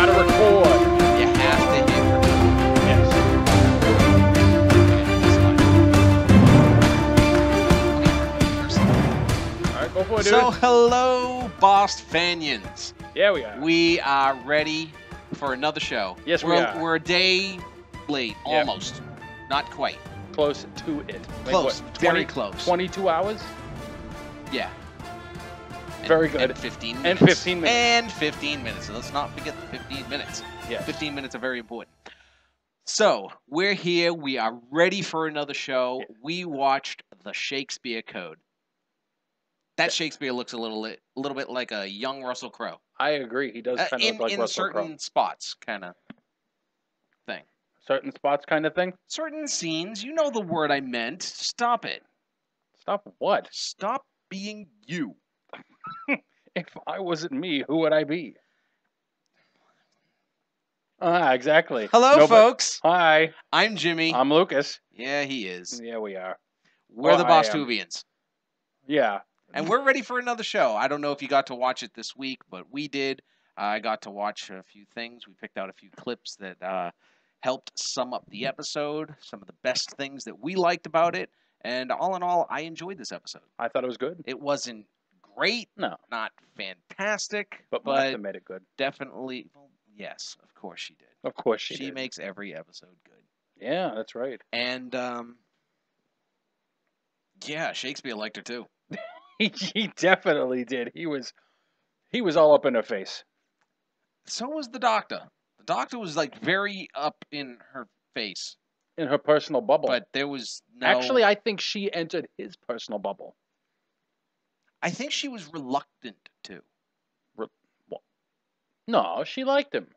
gotta record. You have to hit record. Yes. All right, go for it, dude. So, hello, Bostonians. Yeah, we are. We are ready for another show. Yes, we we're, are. We're a day late, Yep. almost. Not quite. Close to it. Like Close. what, Very 20 close. 22 hours? Yeah. Very good. And 15 And minutes. 15 minutes. And 15 minutes. So let's not forget the 15 minutes. Yeah. 15 minutes are very important. So, we're here. We are ready for another show. Yeah. We watched The Shakespeare Code. That Shakespeare looks a little bit like a young Russell Crowe. I agree. He does kind of look like in Russell certain Crowe. spots, kind of thing. Certain spots kind of thing? Certain scenes. You know the word I meant. Stop it. Stop what? Stop being you. If I wasn't me, who would I be? Exactly. Hello, No, but- folks. Hi, I'm Jimmy. I'm Lucas. Yeah, he is. Yeah, we are. We're the I am. Bostuvians. Yeah. And we're ready for another show. I don't know if you got to watch it this week, but we did. I got to watch a few things. We picked out a few clips that helped sum up the episode, some of the best things that we liked about it. And all in all, I enjoyed this episode. I thought it was good. It wasn't great, No, not fantastic, but Martha made it good. definitely, well, yes, of course she did. Of course she She did. makes every episode good. Yeah, that's right. And, yeah, Shakespeare liked her too. He definitely did. He was all up in her face. So was the doctor. The doctor was like very up in her face, In her personal bubble. but there was no. Actually, I think she entered his personal bubble. I think she was reluctant to. No, she liked him.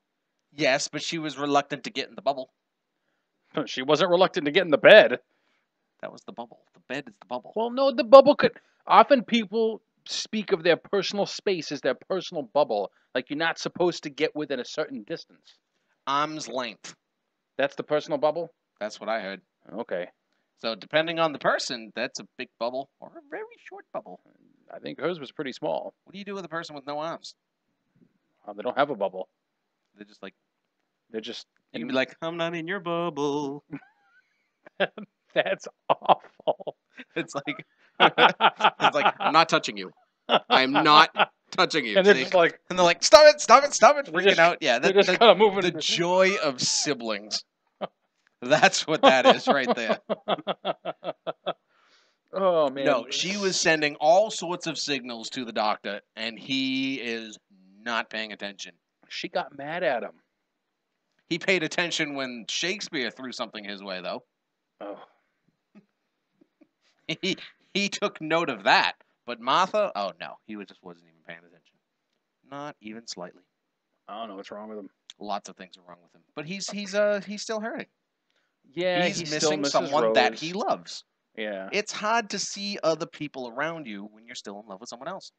Yes, but she was reluctant to get in the bubble. She wasn't reluctant to get in the bed. That was the bubble. The bed is the bubble. Well, no, the bubble could. Often people speak of their personal space as their personal bubble. Like you're not supposed to get within a certain distance. Arm's length. That's the personal bubble? That's what I heard. Okay. So depending on the person, that's a big bubble or a very short bubble. I think hers was pretty small. What do you do with a person with no arms? They don't have a bubble. They're just like, They're just. you can be like, I'm not in your bubble. That's awful. It's like, I'm not touching you. I'm not touching you. And they're See? just like, And they're like, stop it, They're freaking just- out. Yeah, they're just the kind of moving. joy of siblings. That's what that is right there. Oh man. No, she was sending all sorts of signals to the doctor, and he is not paying attention. She got mad at him. He paid attention when Shakespeare threw something his way, though. Oh. He took note of that. But Martha, oh no, he just wasn't even paying attention. Not even slightly. I don't know what's wrong with him. Lots of things are wrong with him. But he's still hurting. Yeah, He's he still missing misses someone that Rose. he loves. Yeah. It's hard to see other people around you when you're still in love with someone else.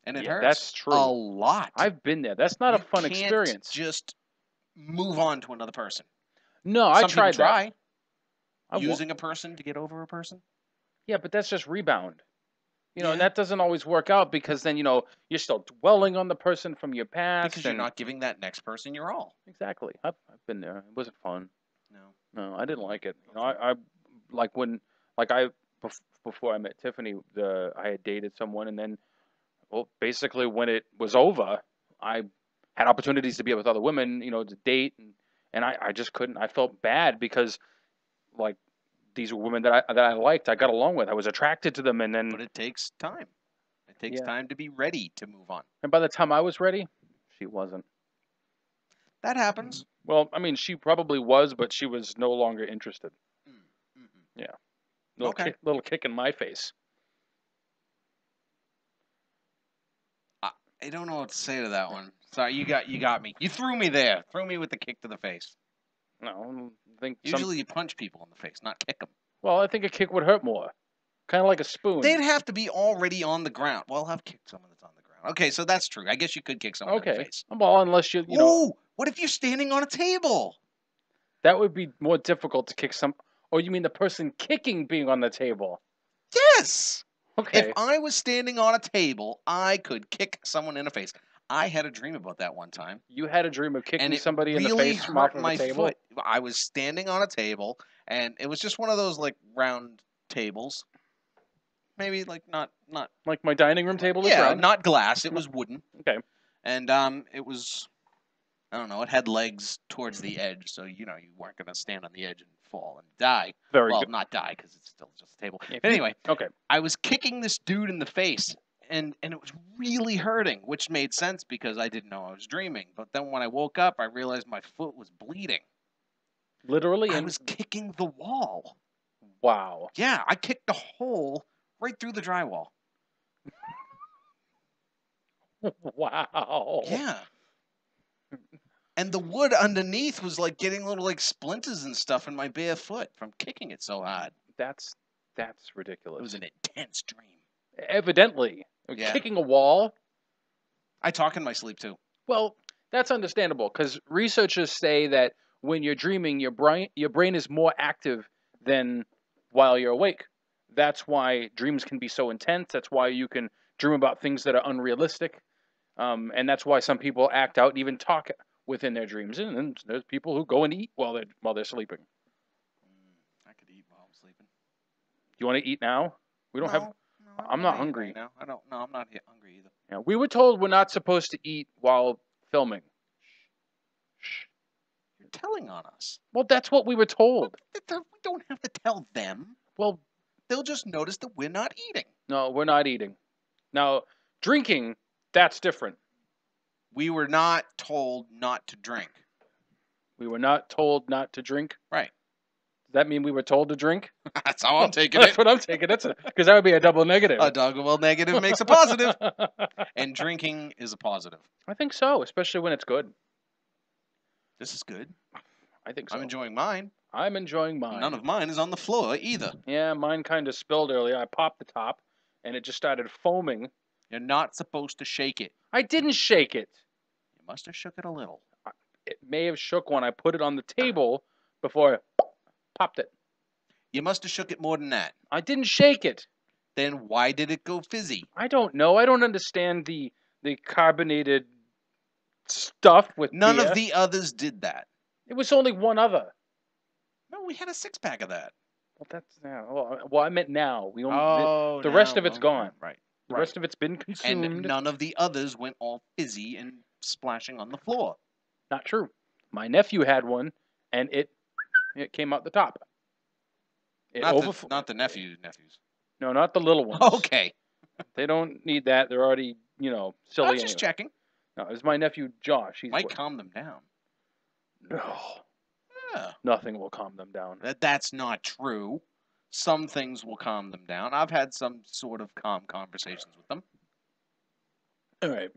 And it Yeah, hurts that's true. a lot. I've been there. That's not a You fun can't experience. Just move on to another person. No, I Some people tried try that. I wa- using a person to get over a person. Yeah, but that's just rebound. And Yeah. that doesn't always work out because then, you're still dwelling on the person from your past. Because you're and- not giving that next person your all. Exactly. I've been there. It wasn't fun. No. No, I didn't like it. I like when, before I met Tiffany, I had dated someone, and then, well, basically when it was over, I had opportunities to be with other women, to date, and I just couldn't. I felt bad because, like, these were women that I liked, I got along with, I was attracted to them, and then, But it takes time. It takes Yeah. time to be ready to move on. and by the time I was ready, she wasn't. That happens. Well, I mean, she probably was, but she was no longer interested. Mm-hmm. Little Okay. little kick in my face. I don't know what to say to that one. Sorry, you got me. You threw me there. Threw me with the kick to the face. No, I think Usually you punch people in the face, not kick them. Well, I think a kick would hurt more. Kind of like a spoon. They'd have to be already on the ground. Well, I've kicked someone that's on the ground. Okay, so that's true. I guess you could kick someone in the Okay. face. Well, unless you know, Ooh, what if you're standing on a table? that would be more difficult to kick some. Or you mean the person kicking being on the table? Yes. Okay. If I was standing on a table, I could kick someone in the face. I had a dream about that one time. You had a dream of kicking And it somebody in the really face from off hurt of my a table? foot. I was standing on a table, and it was just one of those like round tables. Maybe like not Like my dining room table is yeah, round? not glass. It was wooden. Okay. And it was, I don't know, it had legs towards the edge, so you weren't gonna stand on the edge and fall and die. Very Well, good. not die because it's still just a table. If But you- anyway, Okay. I was kicking this dude in the face, and it was really hurting, which made sense because I didn't know I was dreaming. But then when I woke up, I realized my foot was bleeding. Literally? I was kicking the wall. Wow. Yeah, I kicked a hole right through the drywall. Wow. Yeah. And the wood underneath was like getting little like splinters and stuff in my bare foot from kicking it so hard. That's ridiculous. It was an intense dream. Evidently. Yeah. Kicking a wall? I talk in my sleep too. Well, that's understandable because researchers say that when you're dreaming, your brain is more active than while you're awake. That's why dreams can be so intense. That's why you can dream about things that are unrealistic. And that's why some people act out and even talk within their dreams. And then there's people who go and eat while they're sleeping. I could eat while I'm sleeping. You want to eat now? We don't have. No, I'm not hungry. right now. I don't. No, I'm not hungry either. Yeah, we were told we're not supposed to eat while filming. Shh. You're telling on us. Well, that's what we were told. We don't have to tell them. Well, They'll just notice that we're not eating. no, we're not eating. Now, drinking, that's different. We were not told not to drink. We were not told not to drink. Right. Does that mean we were told to drink? That's how I'm taking That's it. what I'm taking. Because that would be a double negative. A double negative makes a positive, and drinking is a positive. I think so, especially when it's good. This is good. I think so. I'm enjoying mine. I'm enjoying mine. None of mine is on the floor either. Yeah, mine kind of spilled earlier. I popped the top, and it just started foaming. You're not supposed to shake it. I didn't shake it. You must have shook it a little. It may have shook when I put it on the table before I popped it. You must have shook it more than that. I didn't shake it. Then why did it go fizzy? I don't know. I don't understand the carbonated stuff with None beer. of the others did that. It was only one other. No, we had a 6-pack of that. Well, that's yeah. Well, I meant now. We only Oh, the rest now, of it's well, gone. Right. The rest of it's been consumed. And none of the others went all fizzy and splashing on the floor. Not true. My nephew had one, and it came out the top. It Not the nephews. No, not the little ones. Okay. They don't need that. They're already, silly. I'm just anyway. checking. No, it's my nephew Josh. He's Might calm them down. No, Yeah. nothing will calm them down. That's not true. Some things will calm them down. I've had some sort of calm conversations with them. All right.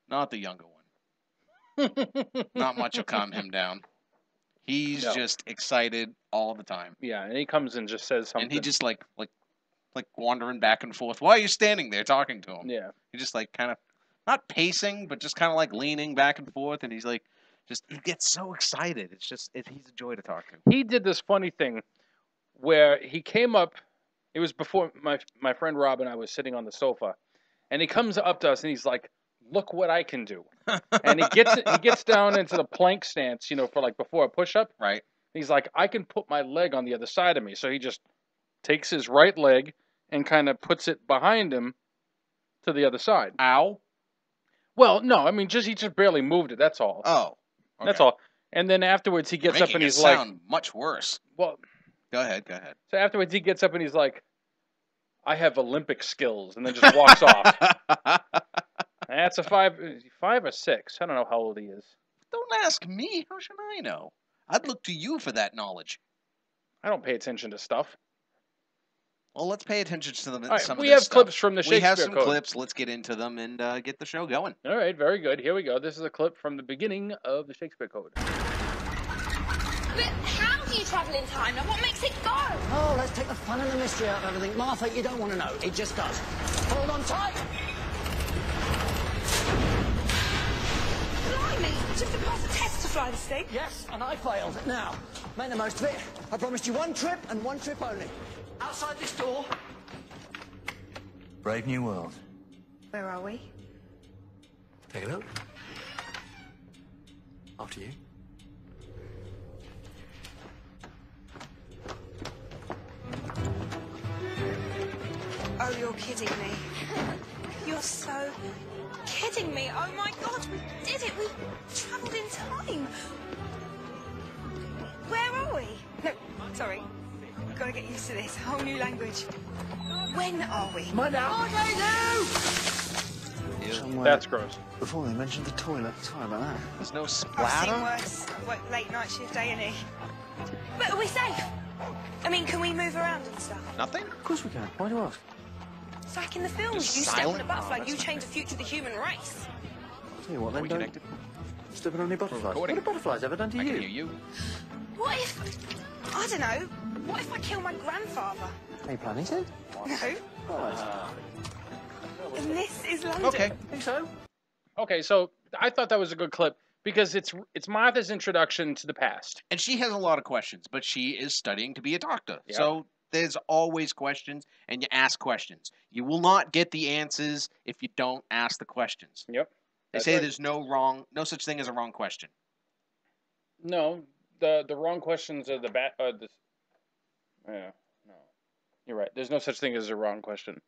Not the younger one. Not much will calm him down. He's No. just excited all the time. Yeah, and he comes and just says something. And he just like wandering back and forth. Why are you standing there talking to him? Yeah. He just like kind of not pacing, but just kind of like leaning back and forth. And he's like, he gets so excited. It's just he's a joy to talk to. He did this funny thing where he came up. It was before my friend Rob and I was sitting on the sofa, and he comes up to us and he's like, "Look what I can do!" And he gets down into the plank stance, for like before a push-up. Right. He's like, "I can put my leg on the other side of me," so he just takes his right leg and kind of puts it behind him to the other side. Ow. Well, no, I mean he just barely moved it. That's all. Oh. Okay. That's all. And then afterwards he gets Making up and it he's sound like, much worse. "Well." Go ahead. So afterwards he gets up and he's like, "I have Olympic skills," and then just walks off. That's a 5 or 6. I don't know how old he is. Don't ask me. How should I know? I'd look to you for that knowledge. I don't pay attention to stuff. Well, let's pay attention to them. All right, some of we this have stuff. clips from the Shakespeare We have some Code. clips. Let's get into them and get the show going. All right, very good. Here we go. This is a clip from the beginning of the Shakespeare Code. But how do you travel in time? Now, what makes it go? Oh, let's take the fun and the mystery out of everything. Martha, you don't want to know. It just does. Hold on tight. Blimey, just to pass a test to fly this thing. Yes, and I failed. Now, make the most of it. I promised you one trip and one trip only. Outside this door. Brave New World. Where are we? Take a look. After you. Oh, you're kidding me. You're so kidding me. Oh my God, we did it. We travelled in time. Where are we? No, sorry. Gotta get used to this. Whole new language. When are we? Ew. That's gross. Before they mentioned the toilet. Sorry about that. There's no I've seen splatter? worse. Work late night shift A&E. But are we safe? I mean, can we move around and stuff? Nothing? Of course we can. Why do you ask? It's like in the films. Just You step on silent? a butterfly, Oh, you that's change the future of the human race. Tell you what, Are then we don't connected? stepping on any butterflies. What recording. have butterflies ever done to I you? can hear you. What if... I don't know. What if I kill my grandfather? Are you planning to? No. And this is London. Okay. Think so? Okay, so I thought that was a good clip because it's Martha's introduction to the past. And she has a lot of questions, but she is studying to be a doctor. Yep. So there's always questions, and you ask questions. You will not get the answers if you don't ask the questions. Yep. They That's say right. there's no such thing as a wrong question. No, the wrong questions are the bad. Yeah, no, you're right. There's no such thing as a wrong question.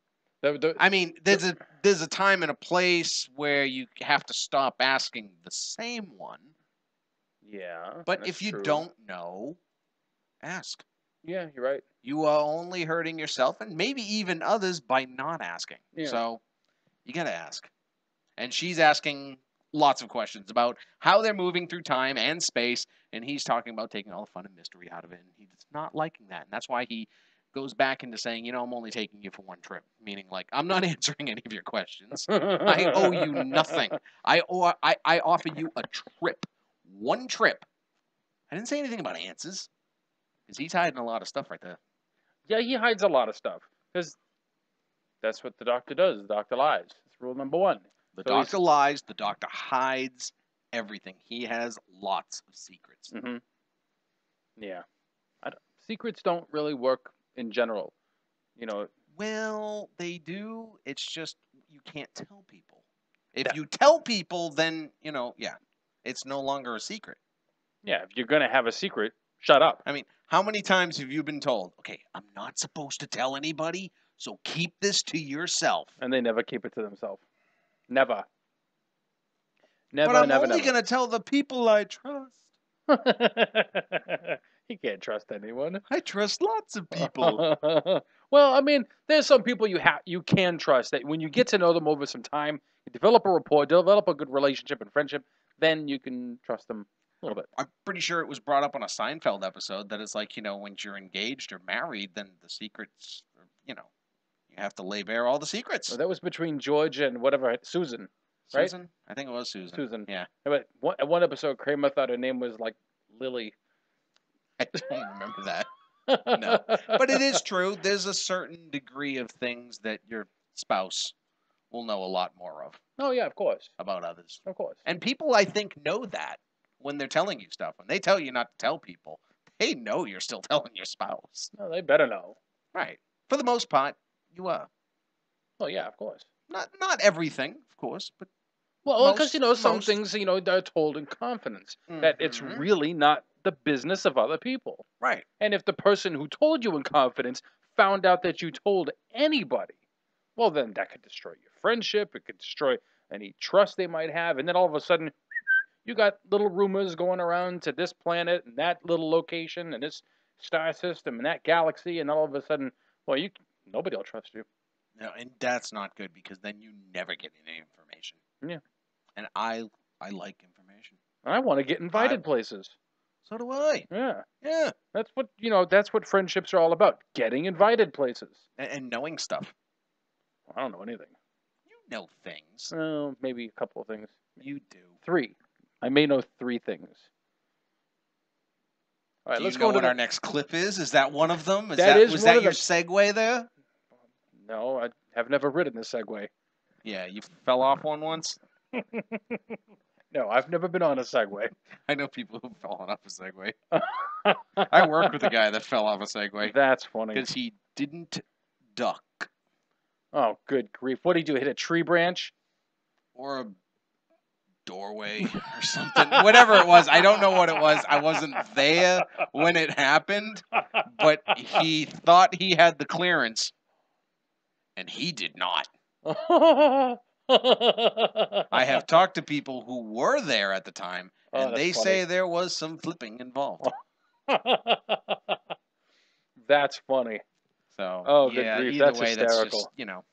I mean, there's a time and a place where you have to stop asking the same one. Yeah, But that's if you true. don't know, ask. Yeah, you're right. You are only hurting yourself and maybe even others by not asking. Yeah. So you got to ask. And she's asking lots of questions about how they're moving through time and space, and he's talking about taking all the fun and mystery out of it, and he's not liking that. And that's why he goes back into saying, I'm only taking you for one trip, meaning like I'm not answering any of your questions. I owe you nothing. I offer you a trip. One trip. I didn't say anything about answers. Because he's hiding a lot of stuff right there. Yeah, he hides a lot of stuff because that's what the doctor does. The doctor lies. That's rule number one. The So he's- doctor lies. The doctor hides everything. He has lots of secrets. Mm-hmm. Yeah, secrets don't really work in general. Well, they do. It's just you can't tell people. If Yeah. you tell people, then, it's no longer a secret. Yeah, if you're gonna have a secret, shut up. I mean, how many times have you been told, okay, I'm not supposed to tell anybody, so keep this to yourself? And they never keep it to themselves. Never. Never, But I'm never, only never. going to tell the people I trust. You can't trust anyone. I trust lots of people. Well, I mean, there's some people you can trust that when you get to know them over some time, you develop a rapport, develop a good relationship and friendship, then you can trust them a little bit. I'm pretty sure it was brought up on a Seinfeld episode that it's like, when you're engaged or married, then the secrets, you have to lay bare all the secrets. So that was between George and whatever, Susan. right? Susan? I think it was Susan. Susan. Yeah. But at one episode, Kramer thought her name was like Lily. I don't remember that. No. But it is true. There's a certain degree of things that your spouse will know a lot more of Oh, yeah, of course. about others. Of course. And people, I think, know that when they're telling you stuff. When they tell you not to tell people, they know you're still telling your spouse. No, they better know. Right. For the most part, you are. Oh, yeah, of course. Not everything, of course, but Well, because, some most. things, they're told in confidence. That it's Mhm. really not the business of other people. right. And if the person who told you in confidence found out that you told anybody, well, then that could destroy your friendship. It could destroy any trust they might have. And then all of a sudden, you got little rumors going around to this planet and that little location and this star system and that galaxy. And all of a sudden, well, nobody will trust you. No, and that's not good because then you never get any information. Yeah. And I like information. I want to get invited places. So do I. Yeah. Yeah. That's what friendships are all about. Getting invited places. And knowing stuff. I don't know anything. You know things. Well, maybe a couple of things. You do. 3. I may know 3 things. All right, Do let's you go know to what our next clip is? Is that one of them? Was Was one that of your them. segue there? No, I have never ridden the Segway. Yeah, you fell off one once. No, I've never been on a Segway. I know people who've fallen off a Segway. I worked with a guy that fell off a Segway That's funny. because he didn't duck Oh, good grief. What did he do? Hit a tree branch? or a doorway or something. Whatever it was, I don't know what it was. I wasn't there when it happened, but he thought he had the clearance, and he did not. I have talked to people who were there at the time, and they say there was some flipping involved. That's funny. So, good yeah, grief, either that's way, hysterical. that's just,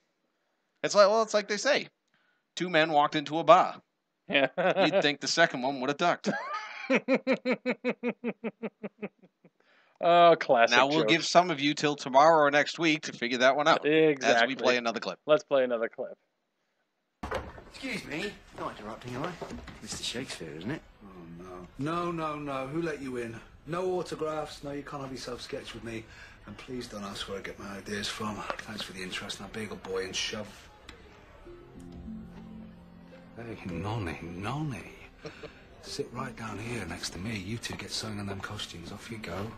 it's like, well, it's like they say, 2 men walked into a bar. Yeah. You'd think the second one would have ducked. Oh, classic. Now we'll give some of you till tomorrow or next week to figure that one out. Exactly. As we play another clip. Let's play another clip. Excuse me. Not interrupting, am I? Mr. Shakespeare, isn't it? Oh, no. No. Who let you in? No autographs. No, you can't have yourself sketch with me. And please don't ask where I get my ideas from. Thanks for the interest. Now, bagel boy and shove. Hey, nonny. Sit right down here next to me. You two get sewing on them costumes. Off you go.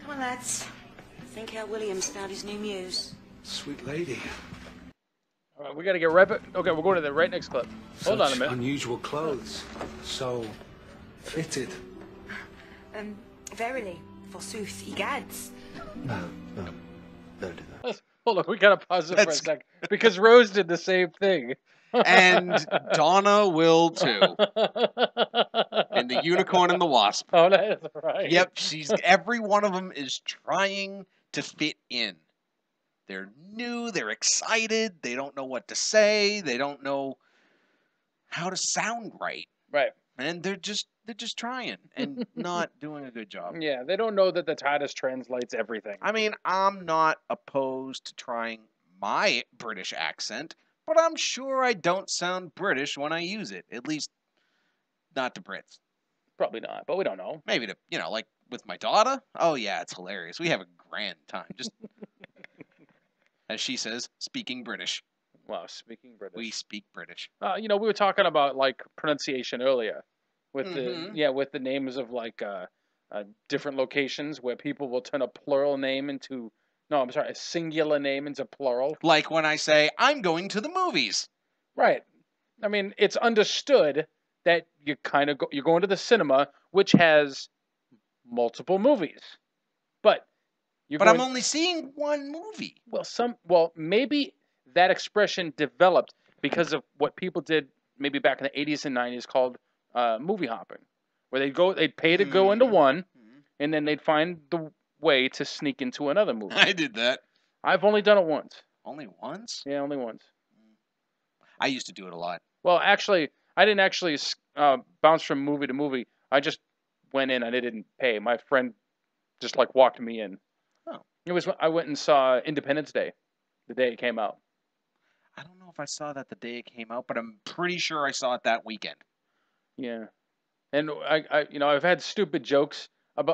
Come on, lads. Think how William's found his new muse. Sweet lady. All right, we got to get right back. Okay, we're going to the right next clip. Hold on a minute. Unusual clothes. So fitted. Verily, forsooth, egads. No, don't do that. Hold on, we got to pause it for a second. Because Rose did the same thing. And Donna will too. And the Unicorn and the Wasp. Oh, that's right. Yep, every one of them is trying to fit in. They're new, they're excited, they don't know what to say, they don't know how to sound right. Right. And they're just trying and not doing a good job. Yeah, they don't know that the TARDIS translates everything. I mean, I'm not opposed to trying my British accent, but I'm sure I don't sound British when I use it. At least, not to Brits. Probably not, but we don't know. Maybe to, like with my daughter. Oh yeah, it's hilarious. We have a grand time. Just, as she says, speaking British. Wow, speaking British. We speak British. We were talking about like pronunciation earlier, with with the names of like different locations where people will turn a plural name into a singular name into plural. Like when I say I'm going to the movies. Right. I mean, it's understood that you're going to the cinema, which has multiple movies, but I'm only seeing one movie. Well, maybe that expression developed because of what people did maybe back in the 80s and 90s called movie hopping, where they'd pay to go into one, and then they'd find the way to sneak into another movie. I did that. I've only done it once. Only once? Yeah, only once. I used to do it a lot. Well, actually, I didn't actually bounce from movie to movie. I just went in and I didn't pay. My friend just like walked me in. Oh. I went and saw Independence Day the day it came out. I don't know if I saw that the day it came out, but I'm pretty sure I saw it that weekend. Yeah. And I've had stupid jokes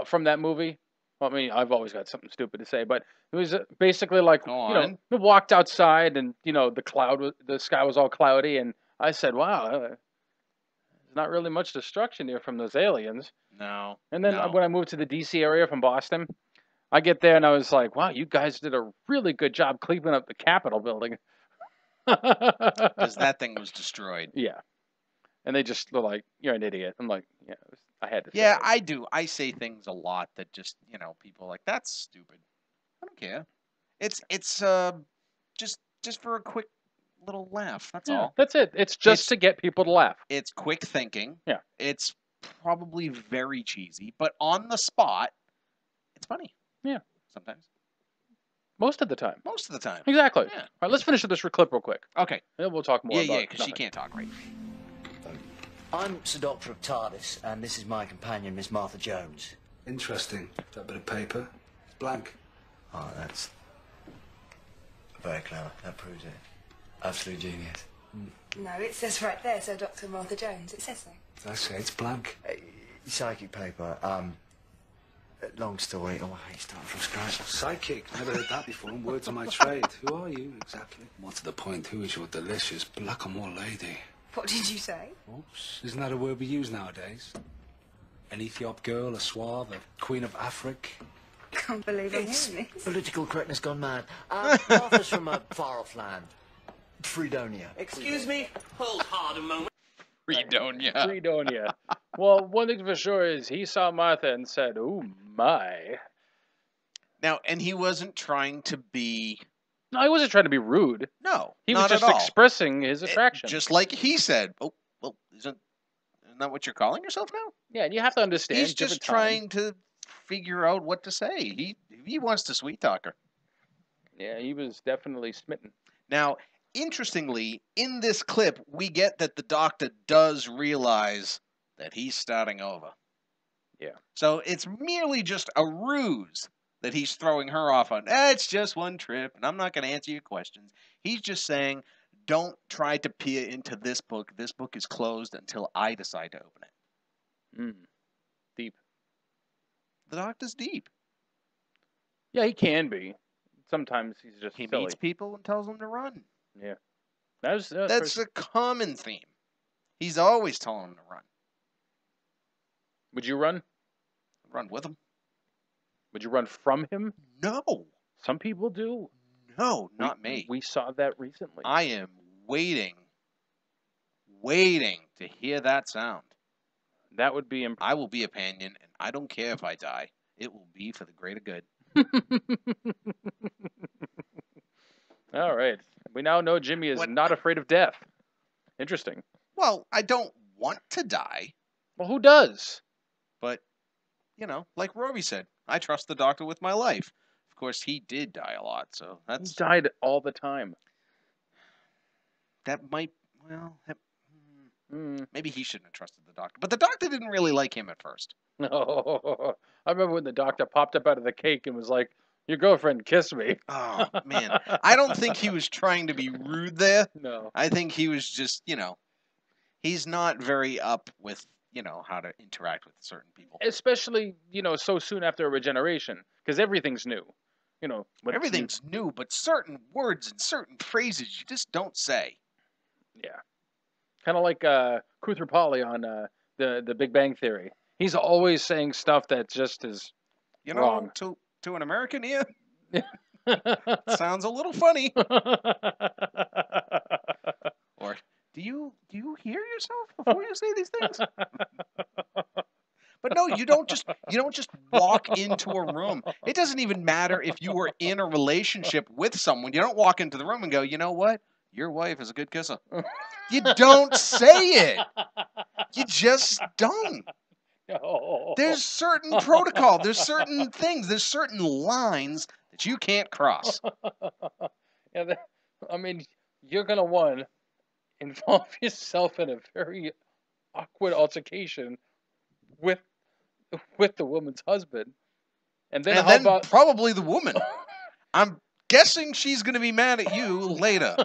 from that movie. Well, I mean, I've always got something stupid to say, but it was basically like, we walked outside and, the sky was all cloudy, and I said, wow, there's not really much destruction here from those aliens. No. And then when I moved to the D.C. area from Boston, I get there and I was like, wow, you guys did a really good job cleaning up the Capitol building. Because that thing was destroyed. Yeah. And they just were like, you're an idiot. I'm like, yeah, I had to say Yeah, it. I do. I say things a lot that just, people are like, that's stupid. I don't care. It's just for a quick little laugh. That's all. That's it. It's just to get people to laugh. It's quick thinking. Yeah. It's probably very cheesy, but on the spot, it's funny. Yeah. Sometimes. Most of the time. Most of the time. Exactly. Yeah. All right, let's finish this clip real quick. Okay. Then we'll talk more about Yeah, because she nothing. can't talk right. I'm Sir Doctor of TARDIS, and this is my companion, Miss Martha Jones. Interesting. That bit of paper. It's blank. Oh, that's very clever. That proves it. Absolute genius. No, it says right there, so Dr. Martha Jones. It says so. I say it's blank. Psychic paper. Long story. Oh, I hate starting from scratch. Psychic. Never heard that before. Words of my trade. Who are you, exactly? More to the point, who is your delicious blackamoor lady? What did you say? Oops. Isn't that a word we use nowadays? An Ethiop girl, a Suave, a Queen of Africa. Can't believe I'm hearing this. Political correctness gone mad. Martha's from a far-off land. Fredonia. Excuse me. Hold hard a moment. Fredonia. Fredonia. Well, one thing for sure is he saw Martha and said, "Oh my." Now, and he wasn't trying to be. No, he wasn't trying to be rude. No, He was not just at all. expressing his attraction. Just like he said. Oh, well, isn't that what you're calling yourself now? Yeah, and you have to understand. He's just trying to figure out what to say. He wants to sweet talk her. Yeah, he was definitely smitten. Now, interestingly, in this clip, we get that the doctor does realize that he's starting over. Yeah. So it's merely just a ruse that he's throwing her off on. It's just one trip, and I'm not going to answer your questions. He's just saying, don't try to peer into this book. This book is closed until I decide to open it. Deep. The doctor's deep. Yeah, he can be. Sometimes he's just He silly. meets people and tells them to run. Yeah. That's a common theme. He's always telling them to run. Would you run? Run with him? Would you run from him? No. Some people do. No, not me. We saw that recently. I am waiting to hear that sound. That would be I will be a Panion, and I don't care if I die. It will be for the greater good. All right. We now know Jimmy is not afraid of death. Interesting. Well, I don't want to die. Well, who does? But, like Roby said, I trust the doctor with my life. Of course, he did die a lot, so that's... He died all the time. That might... Well, maybe he shouldn't have trusted the doctor. But the doctor didn't really like him at first. No. I remember when the doctor popped up out of the cake and was like, "Your girlfriend kissed me." Oh, man. I don't think he was trying to be rude there. No. I think he was just, he's not very up with, how to interact with certain people. Especially, so soon after a regeneration, because everything's new. Everything's new, but certain words and certain phrases you just don't say. Yeah. Kind of like Koothrappali on the Big Bang Theory. He's always saying stuff that just is wrong. To an American ear, sounds a little funny. Or do you hear yourself before you say these things? But no, you don't just walk into a room. It doesn't even matter if you were in a relationship with someone. You don't walk into the room and go, "You know what? Your wife is a good kisser." You don't say it. You just don't. No. There's certain protocol. There's certain things. There's certain lines that you can't cross. Yeah, you're going to, involve yourself in a very awkward altercation with the woman's husband. And then probably the woman. I'm guessing she's going to be mad at you later.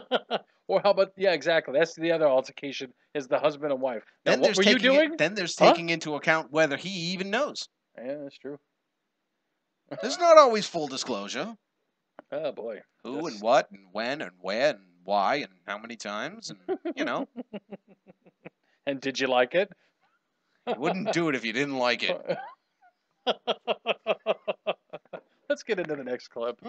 Or how about, yeah, exactly. That's the other altercation, is the husband and wife. Now, Then what were you doing? Then there's taking into account whether he even knows. Yeah, that's true. There's not always full disclosure. Oh, boy. Who and what and when and where and why and how many times and, And did you like it? You wouldn't do it if you didn't like it. Let's get into the next clip.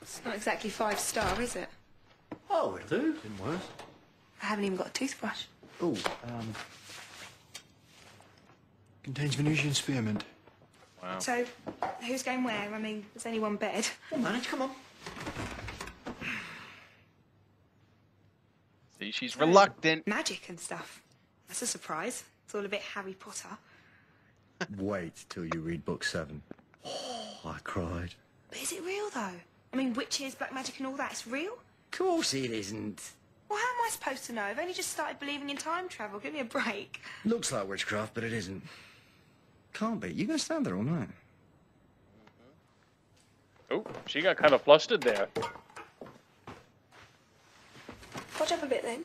It's not exactly 5-star, is it? Oh, it'll do. Didn't worse. I haven't even got a toothbrush. Oh, contains Venusian spearmint. Wow. So, who's going where? I mean, there's only one bed. We'll manage, come on. See, she's reluctant. Magic and stuff. That's a surprise. It's all a bit Harry Potter. Wait till you read book 7. Oh, I cried. But is it real, though? I mean, witches, black magic and all that, it's real? Of course it isn't. Well, how am I supposed to know? I've only just started believing in time travel. Give me a break. Looks like witchcraft, but it isn't. Can't be. You're going to stand there all night. Oh, she got kind of flustered there. Watch up a bit, then.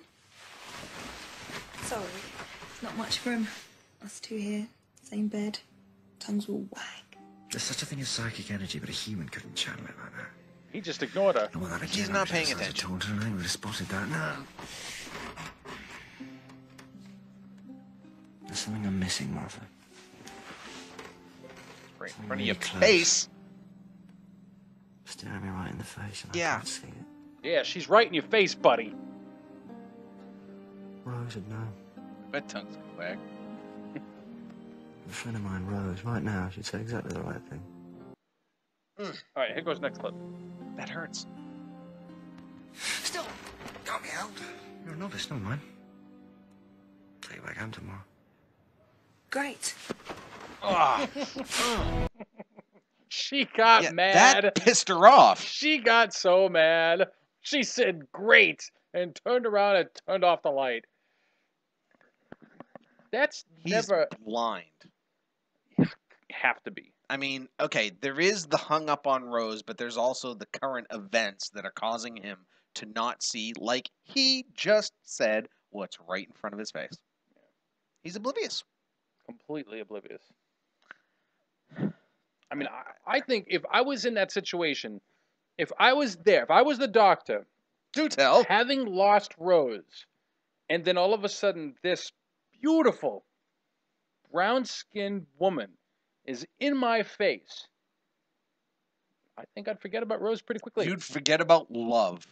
Sorry. There's not much room. Us two here. Same bed. Tongues will wag. There's such a thing as psychic energy, but a human couldn't channel it like that. He just ignored her. Well, that He's again, not I paying should've attention. told her, and I would have spotted that. No. There's something I'm missing, Martha. Right in front of your Close. face. Staring me right in the face, and Yeah. I can't see it. Yeah, she's right in your face, buddy. Rose would know. Bet tongues go back. A friend of mine, Rose, right now, she'd say exactly the right thing. All right, here goes next clip. That hurts. Still, got me out. You're a novice, never mind. Take you back home tomorrow. Great. She got Yeah, mad. that pissed her off. She got so mad. She said, great, and turned around and turned off the light. That's He's never blind. have to be. I mean, okay, there is the hung up on Rose, but there's also the current events that are causing him to not see, like he just said, what's right in front of his face. He's oblivious. Completely oblivious. I mean, I think if I was in that situation, if I was there, if I was the doctor, Do tell. having lost Rose, and then all of a sudden this beautiful brown-skinned woman is in my face, I think I'd forget about Rose pretty quickly. You'd forget about love.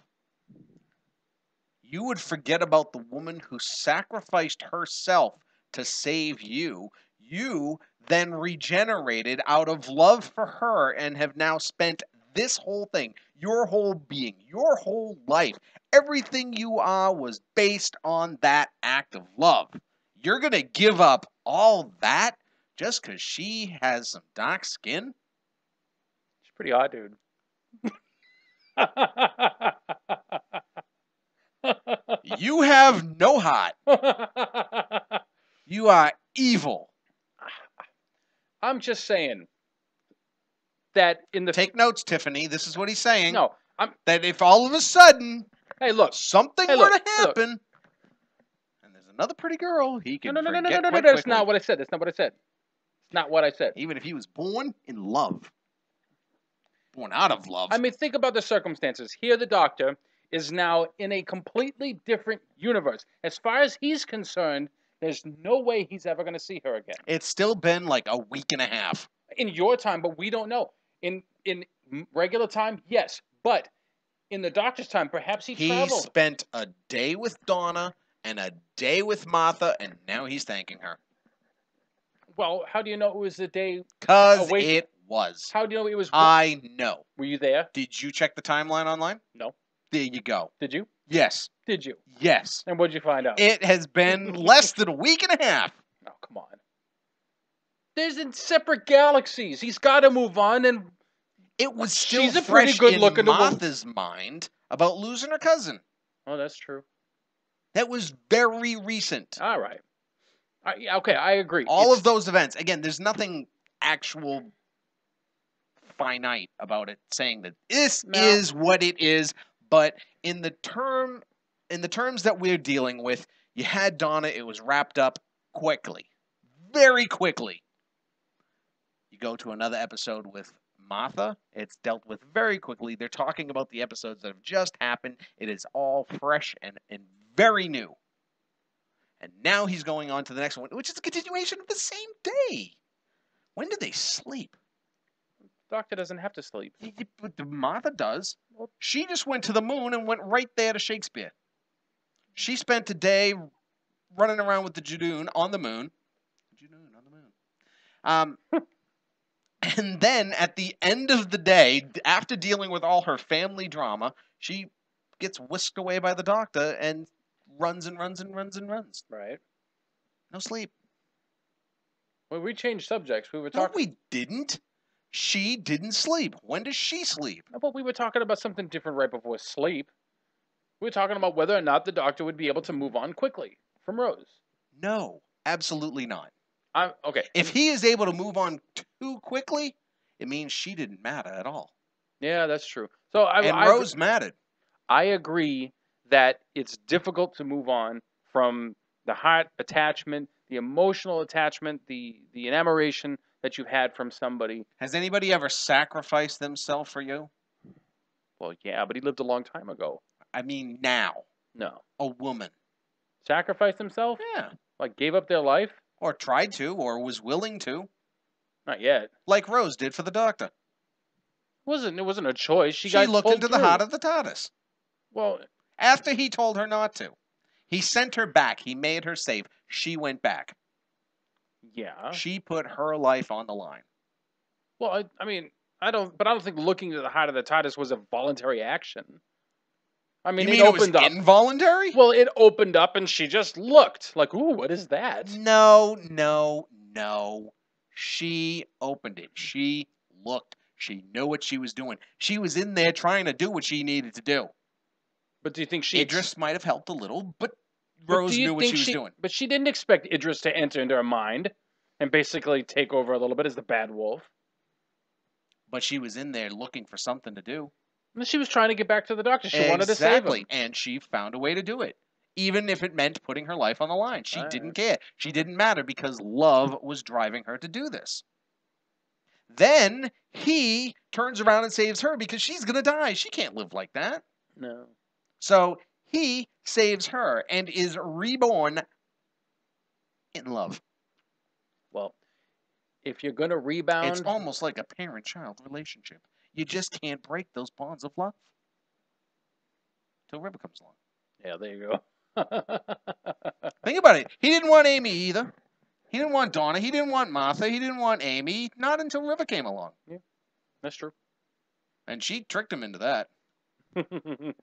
You would forget about the woman who sacrificed herself to save you. You then regenerated out of love for her and have now spent this whole thing, your whole being, your whole life, everything you are was based on that act of love. You're going to give up all that just because she has some dark skin? She's pretty hot, dude. You have no heart. You are evil. I'm just saying that in the Take notes, Tiffany. This is what he's saying. no, I'm. That if all of a sudden Hey, look. something Hey, were look, to hey, look. happen, and there's another pretty girl, he can No. forget That's quite not quickly. what I said. That's not what I said. It's not what I said. Even if he was born in love, born out of love. I mean, think about the circumstances. Here, the doctor is now in a completely different universe. As far as he's concerned, there's no way he's ever going to see her again. It's still been like a week and a half. In your time, but we don't know. In regular time, yes, but in the doctor's time, perhaps he He traveled. spent a day with Donna and a day with Martha, and now he's thanking her. Well, how do you know it was the day? Because wait. it was. How do you know it was? I know. Were you there? Did you check the timeline online? No. There you go. Did you? Yes. Did you? Yes. And what did you find out? It has been less than a week and a half. Oh, come on. There's in separate galaxies. He's got to move on, and It was still She's a fresh pretty good in looking woman. Martha's mind about losing her cousin. oh, that's true. That was very recent. All right. Yeah, okay, I agree. All It's- of those events. Again, there's nothing actual finite about it saying that this No. is what it is, but in the terms that we're dealing with, you had Donna, it was wrapped up quickly. Very quickly. You go to another episode with Martha, it's dealt with very quickly. They're talking about the episodes that have just happened. It is all fresh and very new. And now he's going on to the next one, which is a continuation of the same day. When did they sleep? Doctor doesn't have to sleep. But Martha does. She just went to the moon and went right there to Shakespeare. She spent a day running around with the Judoon on the moon. Judoon on the moon. And then at the end of the day, after dealing with all her family drama, she gets whisked away by the doctor and runs and runs and runs and runs. Right. No sleep. Well, we changed subjects. We were No, talking. we didn't. She didn't sleep. When does she sleep? But we were talking about something different right before sleep. We were talking about whether or not the doctor would be able to move on quickly from Rose. No, absolutely not. Okay. If he is able to move on too quickly, it means she didn't matter at all. Yeah, that's true. So And Rose mattered. I agree that it's difficult to move on from the heart attachment, the emotional attachment, the enamoration that you've had from somebody. Has anybody ever sacrificed themselves for you? Well, yeah, but he lived a long time ago. I mean, now. No. A woman. Sacrificed himself? Yeah. Like gave up their life? Or tried to, or was willing to. Not yet. Like Rose did for the doctor. It wasn't a choice. She She got looked pulled into the through. heart of the TARDIS. Well, After he told her not to. He sent her back. He made her safe. She went back. Yeah. She put her life on the line. Well, I mean, I don't think looking to the height of the TARDIS was a voluntary action. I mean, You it mean it was opened up. involuntary? Well, it opened up and she just looked like, ooh, what is that? No. She opened it. She looked. She knew what she was doing. She was in there trying to do what she needed to do. But do you think she? Idris might have helped a little, but But Rose do you knew what think she was doing. But she didn't expect Idris to enter into her mind and basically take over a little bit as the bad wolf. But she was in there looking for something to do. And she was trying to get back to the doctor. She wanted to save him. And she found a way to do it. Even if it meant putting her life on the line. She All didn't right. care. She didn't matter because love was driving her to do this. Then he turns around and saves her because she's going to die. She can't live like that. No. So he saves her and is reborn in love. Well, if you're going to rebound, It's almost like a parent-child relationship. You just can't break those bonds of love. Till River comes along. yeah, there you go. Think about it. He didn't want Amy either. He didn't want Donna. He didn't want Martha. He didn't want Amy. Not until River came along. That's true. And she tricked him into that.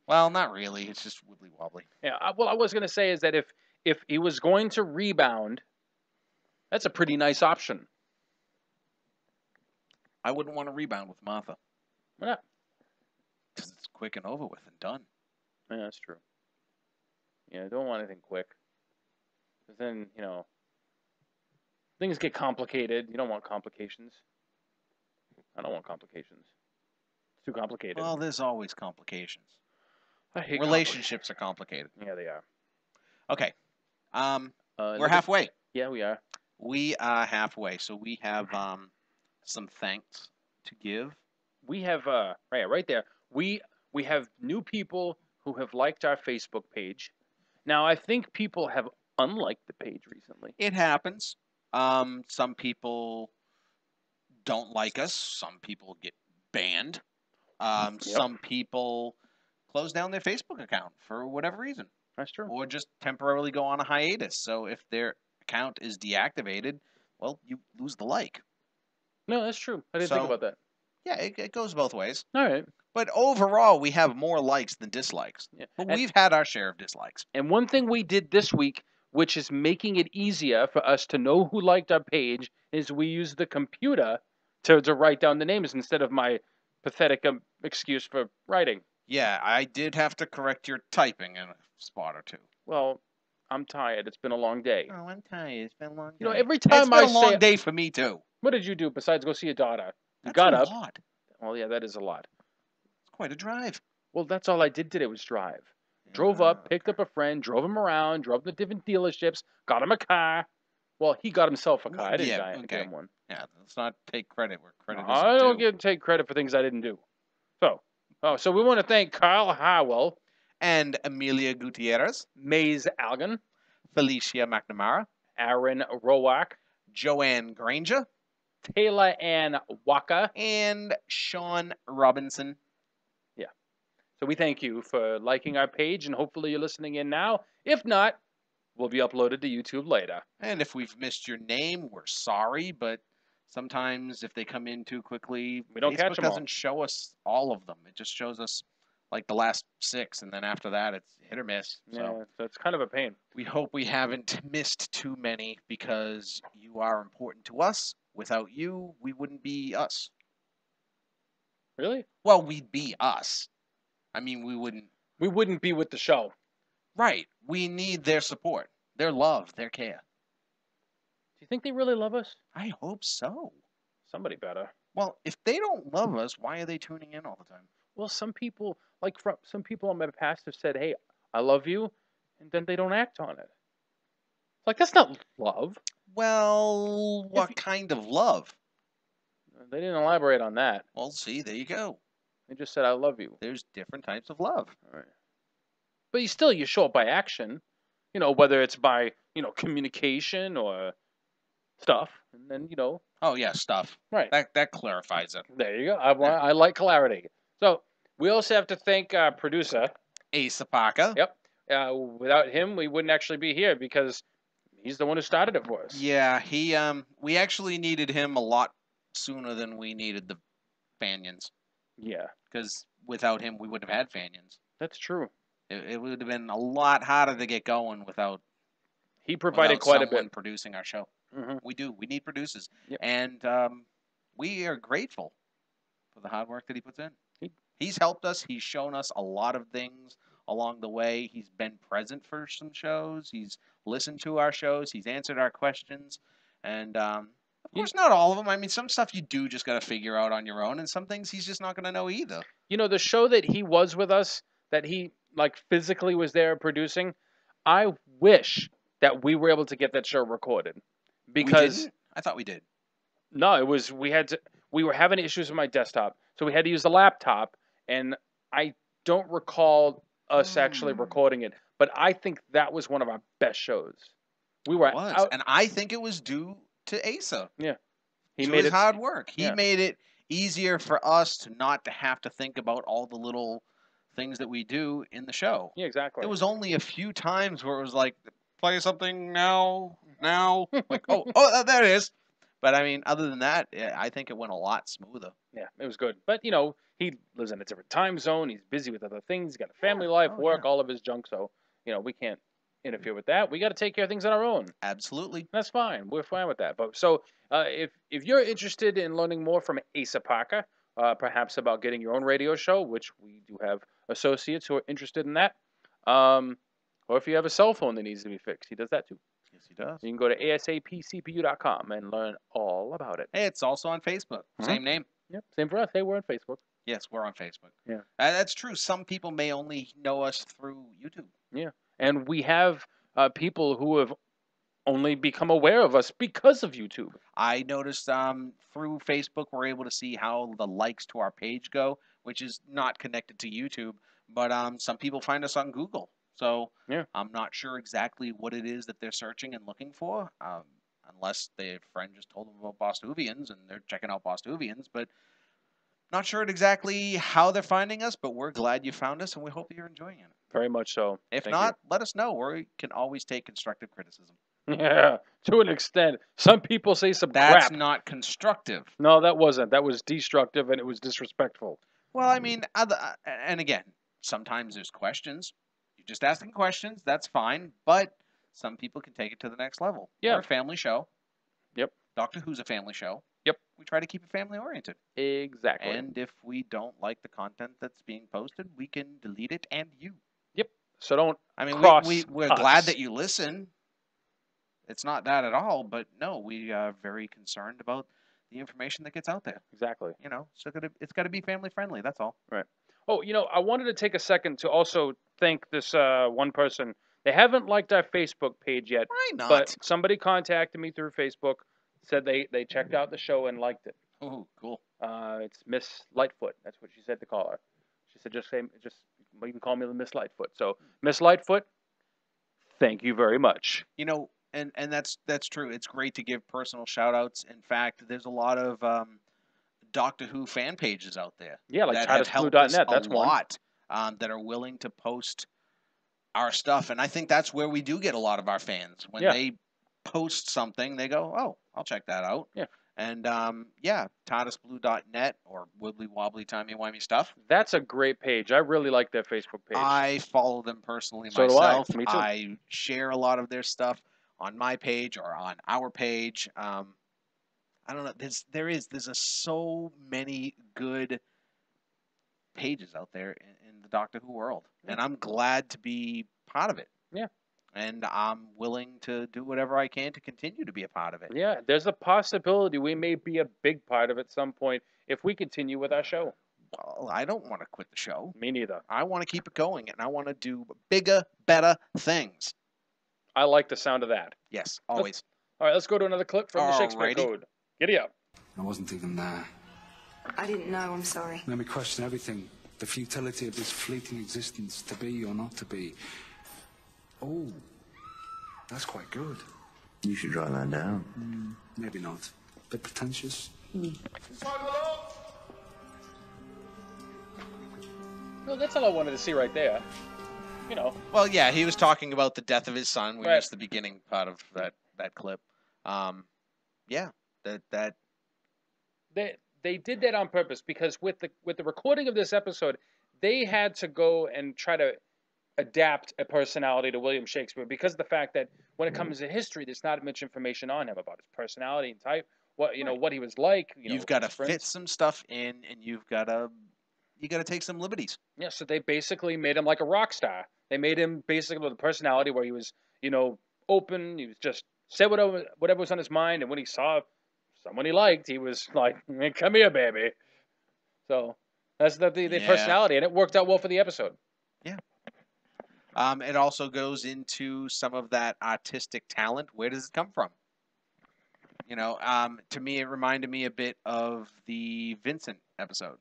Well, not really. It's just wibbly wobbly. Yeah. Well, I was going to say is that if he was going to rebound, that's a pretty nice option. I wouldn't want to rebound with Martha. Why not? Because it's quick and over with and done. Yeah, that's true. Yeah, I don't want anything quick. Because then, things get complicated. You don't want complications. I don't want complications. It's too complicated. Well, there's always complications. I hate Relationships are complicated. Yeah, they are. Okay. We're look at- halfway. Yeah, we are. We are halfway. So we have some thanks to give. We have right there. We have new people who have liked our Facebook page. Now, I think people have unliked the page recently. It happens. Some people don't like us. Some people get banned. Some people close down their Facebook account for whatever reason, That's true. or just temporarily go on a hiatus. So if their account is deactivated, well, you lose the like. No, that's true. I didn't think So- about that. Yeah, it goes both ways. All right. But overall, we have more likes than dislikes. Yeah. But And- we've had our share of dislikes. And one thing we did this week, which is making it easier for us to know who liked our page, is we used the computer to write down the names instead of my pathetic excuse for writing. Yeah, I did have to correct your typing in a spot or two. Well, I'm tired. It's been a long day. Oh, I'm tired. It's been a long day. You know, every It's time been I a long say, day for me, too. what did you do besides go see your daughter? You That's got a up. lot. Well, yeah, that is a lot. It's quite a drive. Well, that's all I did today was drive. Drove up, picked up a friend, drove him around, drove to different dealerships, got him a car. Well, he got himself a car. I didn't Yeah, get okay. him one. Yeah, let's not take credit where credit is I don't due. take credit for things I didn't do. So we want to thank Kyle Harwell, And Amelia Gutierrez, Maze Algan, Felicia McNamara, Aaron Rowak, Joanne Granger, Taylor Ann Waka. and Sean Robinson. So we thank you for liking our page, and hopefully you're listening in now. If not, we'll be uploaded to YouTube later. And if we've missed your name, we're sorry, but sometimes if they come in too quickly, We don't Facebook catch 'em all. doesn't show us all of them. It just shows us like the last 6, and then after that, it's hit or miss. So Yeah, so it's kind of a pain. we hope we haven't missed too many because you are important to us. Without you, we wouldn't be us. Really? Well, we'd be us. I mean, we wouldn't. We wouldn't be with the show. Right. We need their support, their love, their care. Do you think they really love us? I hope so. Somebody better. Well, if they don't love us, why are they tuning in all the time? Well, some people, some people in my past have said, "Hey, I love you," and then they don't act on it. Like, that's not love. Well, what you- kind of love? They didn't elaborate on that. Well, see, there you go. They just said, "I love you." There's different types of love. All right. But you show it by action. Whether it's by communication or stuff, and then Oh yeah, stuff. right. That clarifies it. There you go. I like clarity. So we also have to thank our producer. Asa Parker. Yep. without him, we wouldn't actually be here because he's the one who started it for us. Yeah, we actually needed him a lot sooner than we needed the Fanions. Yeah, Because without him, we wouldn't have had Fanions. that's true. It would have been a lot harder to get going without He provided quite a someone bit. producing our show. Hmm. We do. We need producers, Yep. and we are grateful for the hard work that he puts in. He- He's helped us. He's shown us a lot of things along the way. He's been present for some shows. He's listened to our shows. He's answered our questions, and of course, not all of them. I mean, some stuff you do just got to figure out on your own, and some things he's just not going to know either. You know, the show that he was with us, that he like physically was there producing, I wish that we were able to get that show recorded. We Because didn't? I thought we did. no, it was we were having issues with my desktop, so we had to use the laptop, and I don't recall us actually recording it, but I think that was one of our best shows. We were It was, out, and I think it was due to Asa. he to made his it hard work. He yeah. made it easier for us to not to have to think about all the little things that we do in the show. Yeah, exactly. There was only a few times where it was like, play something now, like, there it is. But I mean, other than that, yeah, I think it went a lot smoother. Yeah, it was good. But, you know, he lives in a different time zone. He's busy with other things. He's got a family life, work, all of his junk. So, you know, we can't interfere with that. We got to take care of things on our own. Absolutely. That's fine. We're fine with that. But so, if you're interested in learning more from Asa Parker, perhaps about getting your own radio show, which we do have associates who are interested in that, or if you have a cell phone that needs to be fixed, he does that too. Yes, he does. You can go to asapcpu.com and learn all about it. Hey, it's also on Facebook. Same name. Yep, same for us. Hey, we're on Facebook. Yes, we're on Facebook. Yeah. That's true. Some people may only know us through YouTube. Yeah, and we have people who have only become aware of us because of YouTube. I noticed through Facebook we're able to see how the likes to our page go, which is not connected to YouTube. But some people find us on Google. So Yeah. I'm not sure exactly what it is that they're searching and looking for, unless their friend just told them about Bostovians and they're checking out Bostovians. But not sure exactly how they're finding us, but we're glad you found us and we hope you're enjoying it. Very much so. If Thank not, let us know. We can always take constructive criticism. you. Yeah, to an extent. Some people say some That's crap. not constructive. No, that wasn't. That was destructive and it was disrespectful. Well, I mean, and again, sometimes there's questions. You're just asking questions. That's fine. But some people can take it to the next level. Yeah. We're a family show. Yep. Doctor Who's a family show. Yep. We try to keep it family oriented. Exactly. And if we don't like the content that's being posted, we can delete it and you. So don't. I mean, Cross we're us. glad that you listen. It's not that at all, but no, we are very concerned about the information that gets out there. Exactly. You know, so it's got to be family friendly. That's all. Oh, you know, I wanted to take a second to also thank this one person. They haven't liked our Facebook page yet, Why not? but somebody contacted me through Facebook, said they checked out the show and liked it. Oh, cool. It's Miss Lightfoot. That's what she said to call her. She said, you can call me Miss Lightfoot. So, Miss Lightfoot, thank you very much. You know, and that's true. It's great to give personal shout outs. In fact, there's a lot of Doctor Who fan pages out there. Yeah, like that have helped us TitusBlue.net. That's a one. lot, that are willing to post our stuff. And I think that's where we do get a lot of our fans. When Yeah. they post something, they go, oh, I'll check that out. Yeah. And, TitusBlue.net or Wibbly Wobbly Timey Wimey Stuff. That's a great page. I really like their Facebook page. I follow them personally So do I. myself. Me too. I share a lot of their stuff on my page or on our page. I don't know. There's so many good pages out there in the Doctor Who world, and I'm glad to be part of it. Yeah. And I'm willing to do whatever I can to continue to be a part of it. Yeah, there's a possibility we may be a big part of it at some point if we continue with our show. Well, I don't want to quit the show. Me neither. I want to keep it going, and I want to do bigger, better things. I like the sound of that. Yes, always. All right, let's go to another clip from the Shakespeare Alrighty. Code. Giddy up. I wasn't even there. I didn't know, I'm sorry. Made me question everything. The futility of this fleeting existence, to be or not to be. Oh, that's quite good. You should write that down. Maybe not. Bit pretentious. Well, that's all I wanted to see right there. you know. Well, yeah, he was talking about the death of his son. We Right. missed the beginning part of that clip. Yeah, that They did that on purpose because with the recording of this episode, they had to go and try to adapt a personality to William Shakespeare because of the fact that when it comes to history, there's not much information on him about his personality and type, what you know, what he was like. you've got to his friends. fit some stuff in, and you got to take some liberties. Yeah, so they basically made him like a rock star. They made him basically with a personality where he was, open. He was just said whatever was on his mind, and when he saw someone he liked, he was like, "Come here, baby." So that's the Yeah. personality, and it worked out well for the episode. It also goes into some of that artistic talent. Where does it come from? To me, it reminded me a bit of the Vincent episode.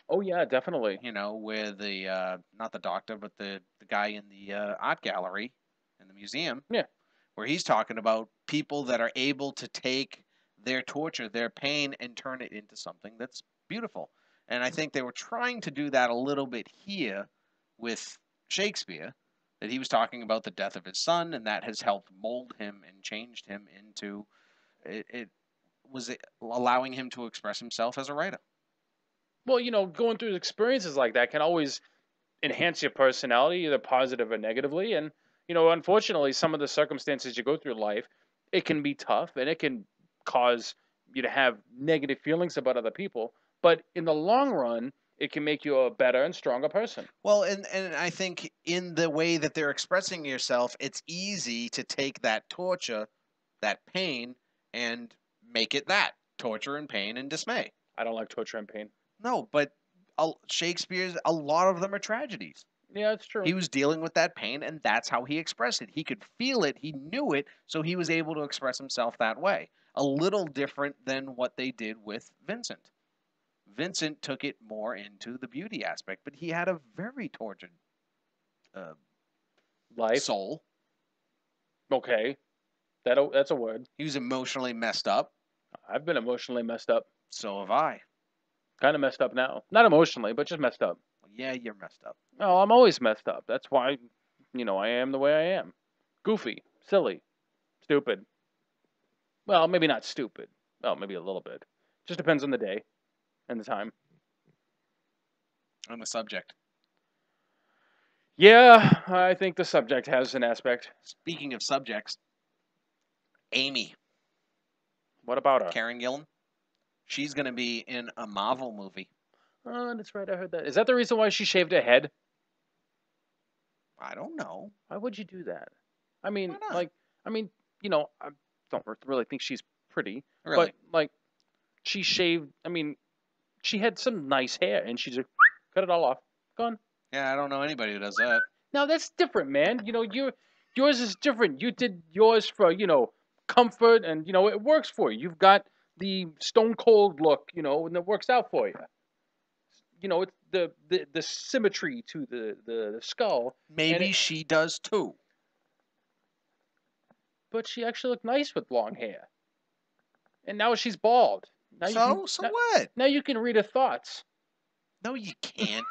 Oh yeah, definitely. Where the not the doctor, but the guy in the art gallery in the museum. Yeah. Where he's talking about people that are able to take their torture, their pain, and turn it into something that's beautiful. And I think they were trying to do that a little bit here with Shakespeare, that he was talking about the death of his son, and that has helped mold him and changed him into it was allowing him to express himself as a writer. Well, going through experiences like that can always enhance your personality, either positive or negatively. And, unfortunately, some of the circumstances you go through life, it can be tough and it can cause you to have negative feelings about other people. But in the long run, it can make you a better and stronger person. Well, and I think in the way that they're expressing yourself, it's easy to take that torture, that pain, and make it that torture and pain and dismay. I don't like torture and pain. No, but Shakespeare's, a lot of them are tragedies. Yeah, that's true. He was dealing with that pain, and that's how he expressed it. He could feel it, he knew it, so he was able to express himself that way. A little different than what they did with Vincent. Vincent took it more into the beauty aspect, but he had a very tortured life. soul. Okay. That's a word. He was emotionally messed up. I've been emotionally messed up. So have I. Kind of messed up now. Not emotionally, but just messed up. Yeah, you're messed up. Oh, I'm always messed up. That's why, I am the way I am. Goofy, silly, stupid. Well, maybe not stupid. Well, maybe a little bit. Just depends on the day and the time. On the subject. Yeah, I think the subject has an aspect. Speaking of subjects, Amy. What about her? Karen Gillan. She's going to be in a Marvel movie. Oh, that's right. I heard that. Is that the reason why she shaved her head? I don't know. Why would you do that? I mean, Why not? I don't really think she's pretty. Really? But, she shaved, she had some nice hair, and she's like, cut it all off. Gone. Yeah, I don't know anybody who does that. Now, that's different, man. Yours is different. You did yours for, comfort, and, it works for you. You've got the stone cold look, and it works out for you. It's the symmetry to the skull. Maybe she does too. But she actually looked nice with long hair. And now she's bald. Now So what? Now you can read her thoughts. No, you can't.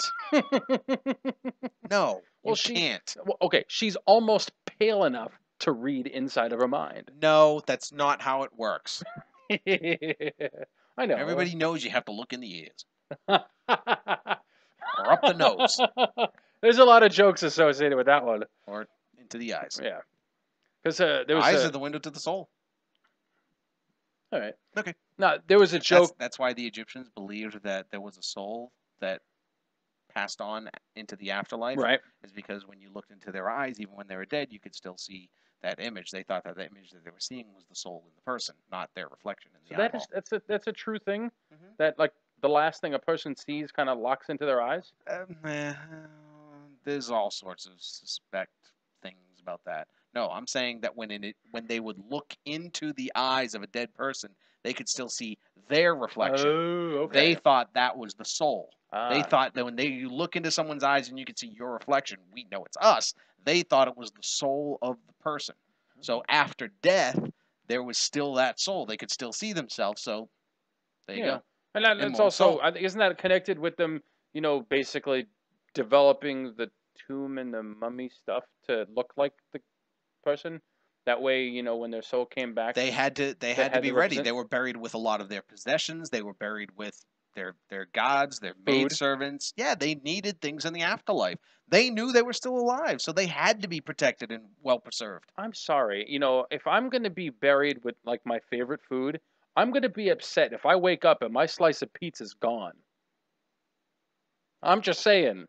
No, Well, you can't. Well, okay, she's almost pale enough to read inside of her mind. No, that's not how it works. I know. Everybody knows you have to look in the ears or up the nose There's a lot of jokes associated with that one. or into the eyes. Yeah. Because there was Eyes are the window to the soul. all right. Okay. No, there was a joke. That's why the Egyptians believed that there was a soul that passed on into the afterlife. Right. Is because when you looked into their eyes, even when they were dead, you could still see that image. They thought that the image that they were seeing was the soul in the person, not their reflection in the So eyeball. that's a true thing. Mhm. That the last thing a person sees kind of locks into their eyes. There's all sorts of suspect things about that. No, I'm saying that when they would look into the eyes of a dead person, they could still see their reflection. Oh, okay. They thought that was the soul. They Ah. thought that when you look into someone's eyes and you can see your reflection, we know it's us. They thought it was the soul of the person. So after death, there was still that soul. They could still see themselves. So there you go. And it's Immortal also, soul. isn't that connected with them, basically developing the tomb and the mummy stuff to look like the person. That way, you know, when their soul came back, They had to had be to ready. represent- They were buried with a lot of their possessions. They were buried with their gods, their Food. maidservants. Yeah, they needed things in the afterlife. They knew they were still alive, so they had to be protected and well preserved. I'm sorry, you know, if I'm gonna be buried with like my favorite food, I'm gonna be upset if I wake up and my slice of pizza's gone. I'm just saying.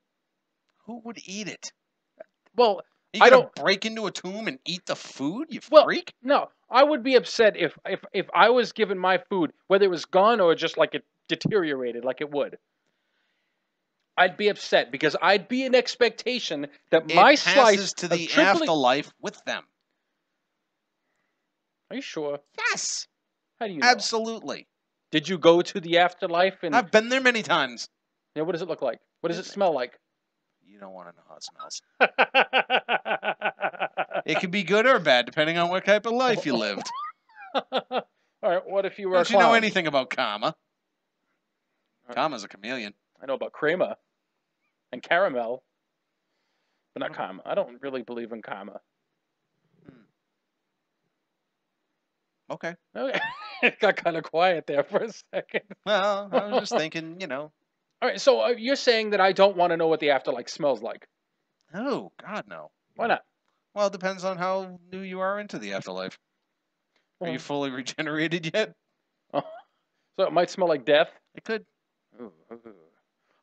Who would eat it? Well, You I gonna don't- break into a tomb and eat the food, you Well, freak? no, I would be upset if I was given my food, whether it was gone or just like it deteriorated, like it would. I'd be upset because I'd be in expectation that my it slice passes to of the tripling- afterlife with them. Are you sure? Yes, How do you know? absolutely. Did you go to the afterlife and I've been there many times. yeah, what does it look like? What does it smell like? You don't want to know how it smells. It could be good or bad, depending on what type of life you lived. All right, what if you were Don't a you know clown? anything about karma? Karma's a chameleon. I know about Kramer and caramel, but not Oh. karma. I don't really believe in karma. Okay. Okay. It got kind of quiet there for a second. Well, I was just thinking, you know. All right, so you're saying that I don't want to know what the afterlife smells like. Oh, God, no. Why not? Well, it depends on how new you are into the afterlife. Are you fully regenerated yet? So it might smell like death. It could. Ooh.